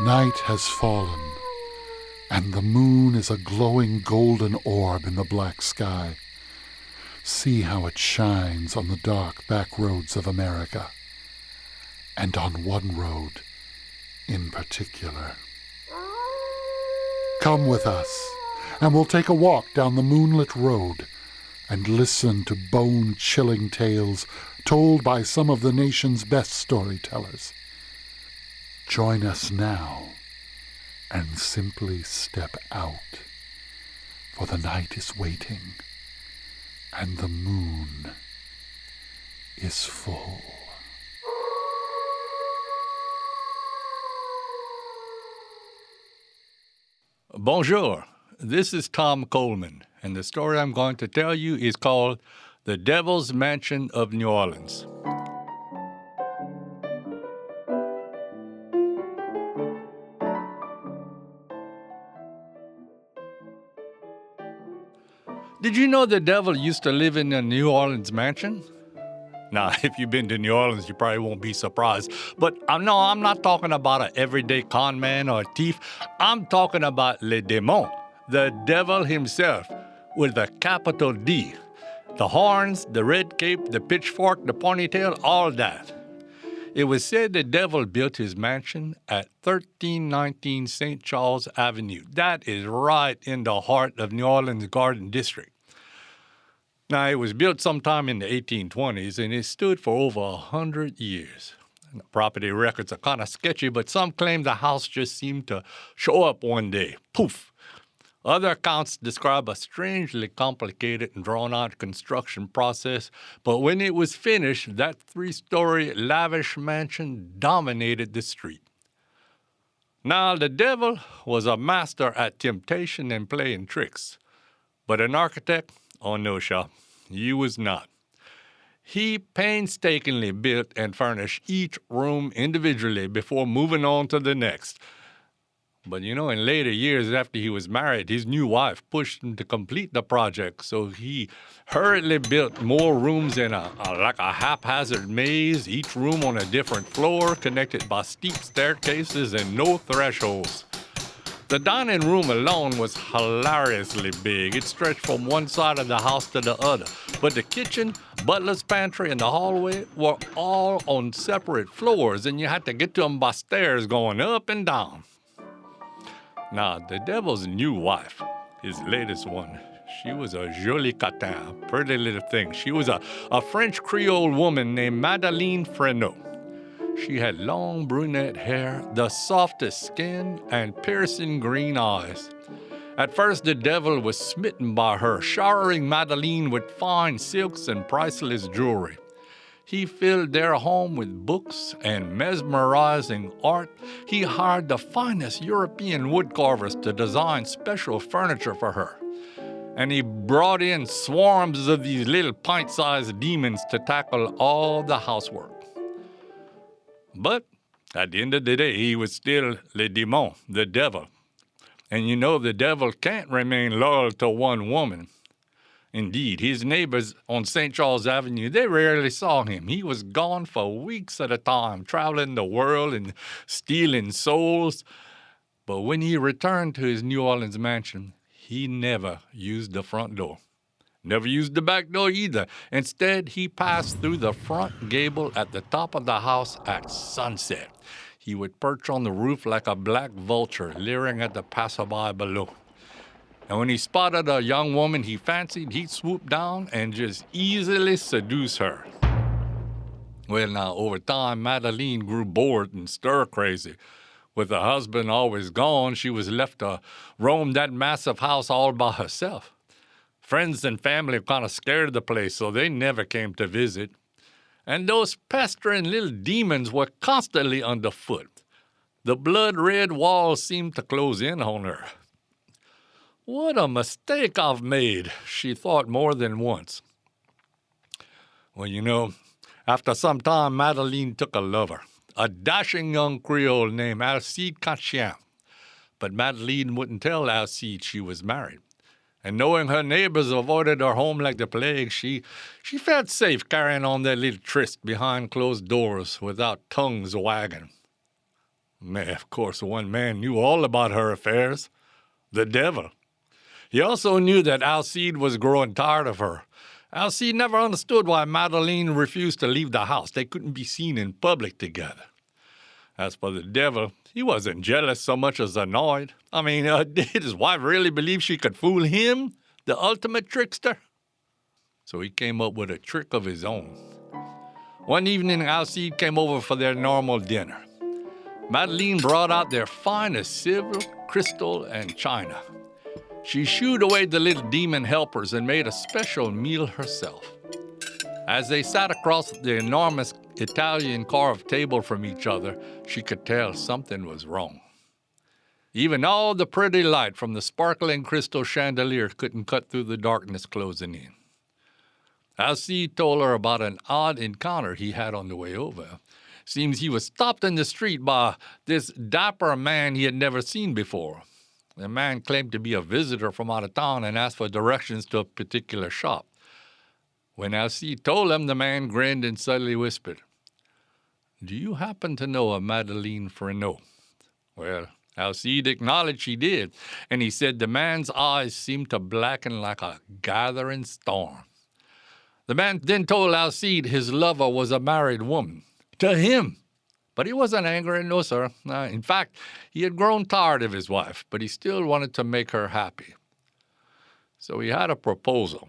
Night has fallen, and the moon is a glowing golden orb in the black sky. See how it shines on the dark back roads of America, and on one road in particular. Come with us, and we'll take a walk down the moonlit road and listen to bone-chilling tales told by some of the nation's best storytellers. Join us now and simply step out, for the night is waiting and the moon is full. Bonjour, this is Tom Coleman, and the story I'm going to tell you is called The Devil's Mansion of New Orleans. Did you know the devil used to live in a New Orleans mansion? Now, if you've been to New Orleans, you probably won't be surprised. But I'm not talking about an everyday con man or a thief. I'm talking about Le Démon, the devil himself, with a capital D. The horns, the red cape, the pitchfork, the ponytail, all that. It was said the devil built his mansion at 1319 St. Charles Avenue. That is right in the heart of New Orleans Garden District. Now, it was built sometime in the 1820s, and it stood for over 100 years. The property records are kind of sketchy, but some claim the house just seemed to show up one day. Poof! Other accounts describe a strangely complicated and drawn-out construction process, but when it was finished, that three-story lavish mansion dominated the street. Now, the devil was a master at temptation and playing tricks, but an architect? Oh no, Shaw, he was not. He painstakingly built and furnished each room individually before moving on to the next. But in later years after he was married, his new wife pushed him to complete the project, so he hurriedly built more rooms in like a haphazard maze, each room on a different floor, connected by steep staircases and no thresholds. The dining room alone was hilariously big. It stretched from one side of the house to the other. But the kitchen, butler's pantry, and the hallway were all on separate floors, and you had to get to them by stairs going up and down. Now, the devil's new wife, his latest one, she was a jolie catin, a pretty little thing. She was a French Creole woman named Madeleine Frenot. She had long brunette hair, the softest skin, and piercing green eyes. At first, the devil was smitten by her, showering Madeleine with fine silks and priceless jewelry. He filled their home with books and mesmerizing art. He hired the finest European woodcarvers to design special furniture for her. And he brought in swarms of these little pint-sized demons to tackle all the housework. But at the end of the day, he was still Le Démon, the devil. And the devil can't remain loyal to one woman. Indeed, his neighbors on St. Charles Avenue, they rarely saw him. He was gone for weeks at a time, traveling the world and stealing souls. But when he returned to his New Orleans mansion, he never used the front door. Never used the back door either. Instead, he passed through the front gable at the top of the house at sunset. He would perch on the roof like a black vulture, leering at the passerby below. And when he spotted a young woman he fancied, he'd swoop down and just easily seduce her. Well, now, over time, Madeleine grew bored and stir-crazy. With her husband always gone, she was left to roam that massive house all by herself. Friends and family were kind of scared of the place, so they never came to visit. And those pestering little demons were constantly underfoot. The blood-red walls seemed to close in on her. What a mistake I've made, she thought more than once. Well, after some time, Madeleine took a lover, a dashing young Creole named Alcide Cachien. But Madeleine wouldn't tell Alcide she was married. And knowing her neighbors avoided her home like the plague, she felt safe carrying on their little tryst behind closed doors without tongues wagging. Man, of course, one man knew all about her affairs. The devil. He also knew that Alcide was growing tired of her. Alcide never understood why Madeleine refused to leave the house. They couldn't be seen in public together. As for the devil, he wasn't jealous so much as annoyed. I mean, did his wife really believe she could fool him, the ultimate trickster? So he came up with a trick of his own. One evening, Alcide came over for their normal dinner. Madeleine brought out their finest silver, crystal, and china. She shooed away the little demon helpers and made a special meal herself. As they sat across the enormous Italian carved table from each other, she could tell something was wrong. Even all the pretty light from the sparkling crystal chandelier couldn't cut through the darkness closing in. Alcide told her about an odd encounter he had on the way over. Seems he was stopped in the street by this dapper man he had never seen before. The man claimed to be a visitor from out of town and asked for directions to a particular shop. When Alcide told him, the man grinned and suddenly whispered, "Do you happen to know a Madeleine Frenot?" Well, Alcide acknowledged she did, and he said the man's eyes seemed to blacken like a gathering storm. The man then told Alcide his lover was a married woman. To him. But he wasn't angry, no, sir. In fact, he had grown tired of his wife, but he still wanted to make her happy. So he had a proposal.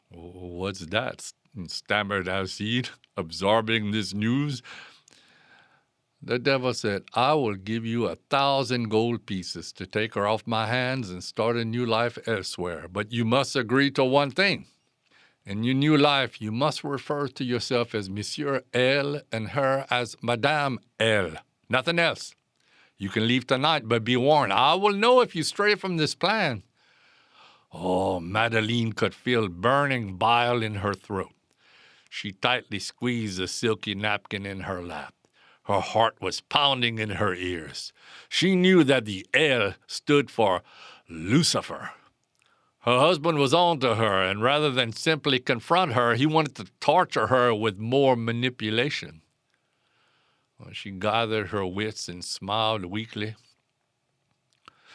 "What's that?" stammered Alcide, absorbing this news. The devil said, "I will give you 1,000 gold pieces to take her off my hands and start a new life elsewhere. But you must agree to one thing. In your new life, you must refer to yourself as Monsieur L and her as Madame L. Nothing else. You can leave tonight, but be warned, I will know if you stray from this plan." Oh, Madeleine could feel burning bile in her throat. She tightly squeezed the silky napkin in her lap. Her heart was pounding in her ears. She knew that the L stood for Lucifer. Her husband was on to her, and rather than simply confront her, he wanted to torture her with more manipulation. Well, she gathered her wits and smiled weakly.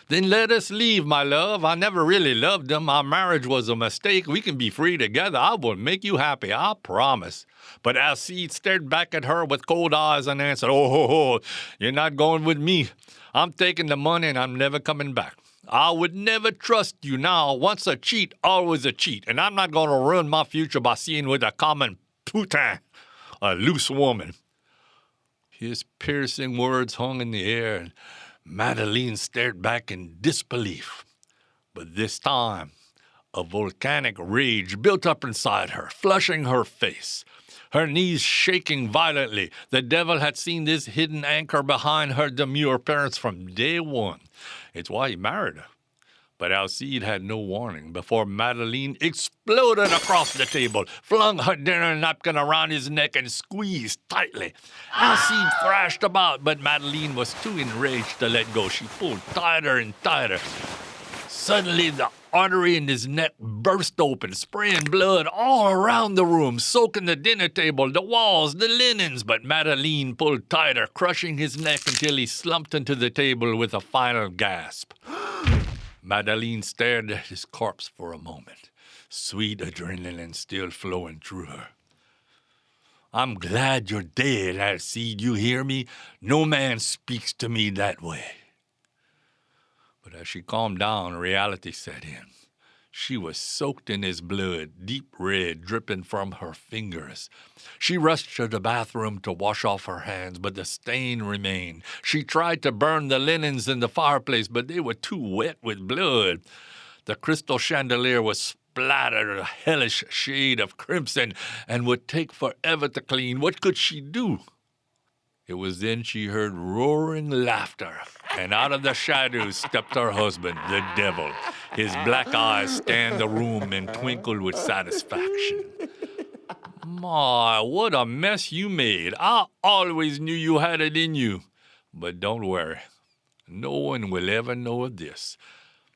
"Then let us leave, my love. I never really loved him. Our marriage was a mistake. We can be free together. I will make you happy, I promise." But Alcide stared back at her with cold eyes and answered, "Oh, you're not going with me. I'm taking the money and I'm never coming back. I would never trust you now. Once a cheat, always a cheat. And I'm not going to ruin my future by seeing with a common putain, a loose woman." His piercing words hung in the air, and Madeleine stared back in disbelief. But this time, a volcanic rage built up inside her, flushing her face. Her knees shaking violently. The devil had seen this hidden anchor behind her demure appearance from day one. It's why he married her. But Alcide had no warning before Madeleine exploded across the table, flung her dinner napkin around his neck, and squeezed tightly. Alcide thrashed about, but Madeleine was too enraged to let go. She pulled tighter and tighter. Suddenly, the artery in his neck burst open, spraying blood all around the room, soaking the dinner table, the walls, the linens. But Madeleine pulled tighter, crushing his neck until he slumped into the table with a final gasp. Madeleine stared at his corpse for a moment, sweet adrenaline still flowing through her. "I'm glad you're dead, Alcide, you hear me? No man speaks to me that way." But as she calmed down, reality set in. She was soaked in his blood, deep red, dripping from her fingers. She rushed to the bathroom to wash off her hands, but the stain remained. She tried to burn the linens in the fireplace, but they were too wet with blood. The crystal chandelier was splattered a hellish shade of crimson and would take forever to clean. What could she do? It was then she heard roaring laughter, and out of the shadows stepped her husband, the devil. His black eyes scanned the room and twinkled with satisfaction. "My, what a mess you made. I always knew you had it in you. But don't worry. No one will ever know of this.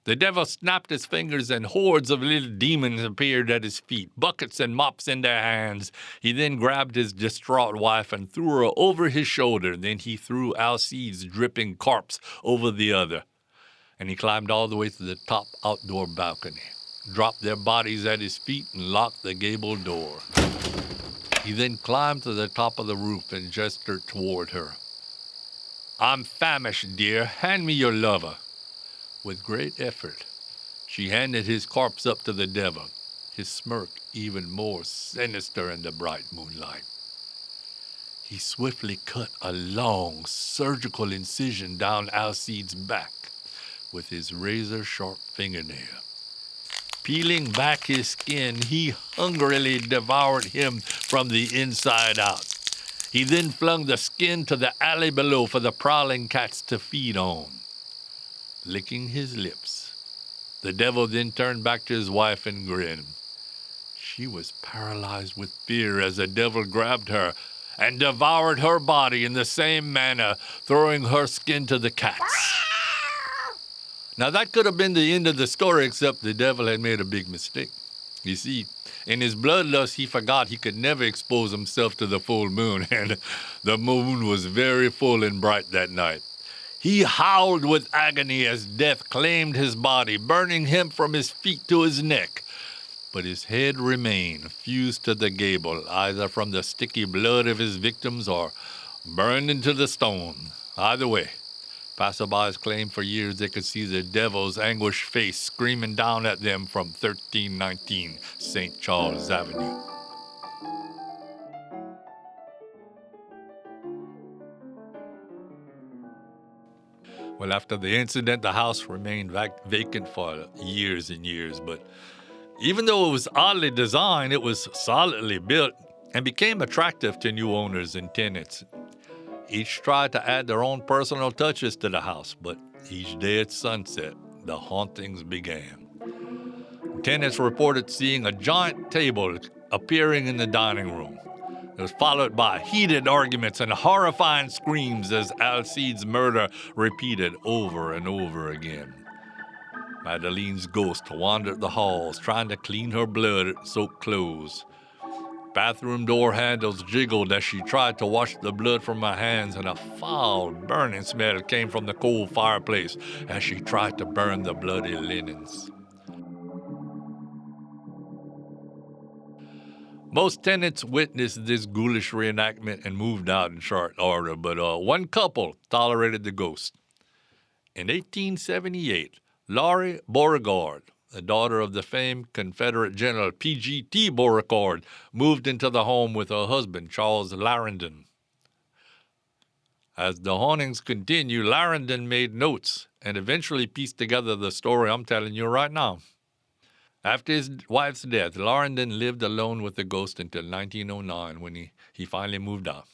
The devil snapped his fingers and hordes of little demons appeared at his feet, buckets and mops in their hands. He then grabbed his distraught wife and threw her over his shoulder. Then he threw Alcide's dripping corpse over the other. And he climbed all the way to the top outdoor balcony, dropped their bodies at his feet, and locked the gable door. He then climbed to the top of the roof and gestured toward her. "I'm famished, dear. Hand me your lover." With great effort, she handed his corpse up to the devil, his smirk even more sinister in the bright moonlight. He swiftly cut a long, surgical incision down Alcide's back with his razor-sharp fingernail. Peeling back his skin, he hungrily devoured him from the inside out. He then flung the skin to the alley below for the prowling cats to feed on. Licking his lips, the devil then turned back to his wife and grinned. She was paralyzed with fear as the devil grabbed her and devoured her body in the same manner, throwing her skin to the cats. Now that could have been the end of the story, except the devil had made a big mistake. You see, in his bloodlust, he forgot he could never expose himself to the full moon, and the moon was very full and bright that night. He howled with agony as death claimed his body, burning him from his feet to his neck. But his head remained fused to the gable, either from the sticky blood of his victims or burned into the stone. Either way, passerbys claimed for years they could see the devil's anguished face screaming down at them from 1319 St. Charles Avenue. Well, after the incident, the house remained vacant for years and years, but even though it was oddly designed, it was solidly built and became attractive to new owners and tenants. Each tried to add their own personal touches to the house, but each day at sunset, the hauntings began. Tenants reported seeing a giant table appearing in the dining room. It was followed by heated arguments and horrifying screams as Alcide's murder repeated over and over again. Madeline's ghost wandered the halls, trying to clean her blood-soaked clothes. Bathroom door handles jiggled as she tried to wash the blood from her hands, and a foul, burning smell came from the cold fireplace as she tried to burn the bloody linens. Most tenants witnessed this ghoulish reenactment and moved out in short order, but one couple tolerated the ghost. In 1878, Laurie Beauregard, the daughter of the famed Confederate General P.G.T. Beauregard, moved into the home with her husband, Charles Larendon. As the hauntings continued, Larendon made notes and eventually pieced together the story I'm telling you right now. After his wife's death, Larendon lived alone with the ghost until 1909 when he finally moved out.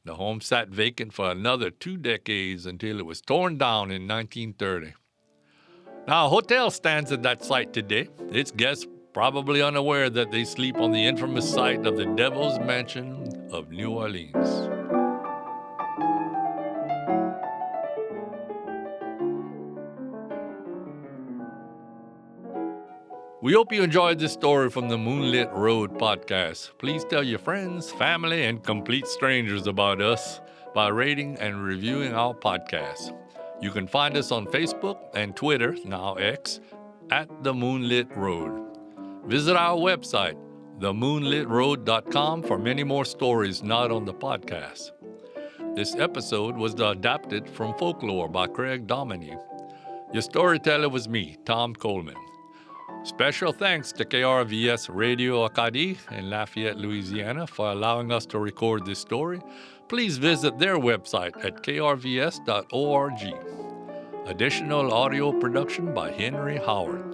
The home sat vacant for another 2 decades until it was torn down in 1930. Now, a hotel stands at that site today. Its guests probably unaware that they sleep on the infamous site of the Devil's Mansion of New Orleans. We hope you enjoyed this story from the Moonlit Road podcast. Please tell your friends, family, and complete strangers about us by rating and reviewing our podcast. You can find us on Facebook and Twitter, now X, at The Moonlit Road. Visit our website, themoonlitroad.com, for many more stories not on the podcast. This episode was adapted from Folklore by Craig Dominey. Your storyteller was me, Tom Coleman. Special thanks to KRVS Radio Acadie in Lafayette, Louisiana, for allowing us to record this story. Please visit their website at krvs.org. Additional audio production by Henry Howard.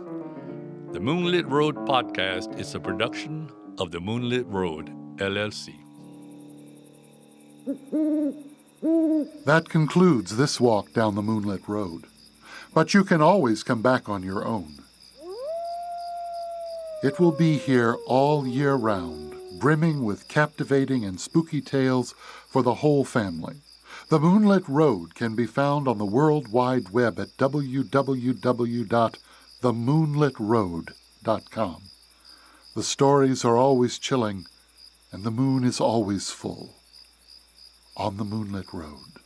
The Moonlit Road podcast is a production of the Moonlit Road, LLC. That concludes this walk down the Moonlit Road, but you can always come back on your own. It will be here all year round, brimming with captivating and spooky tales for the whole family. The Moonlit Road can be found on the World Wide Web at www.themoonlitroad.com. The stories are always chilling, and the moon is always full. On the Moonlit Road.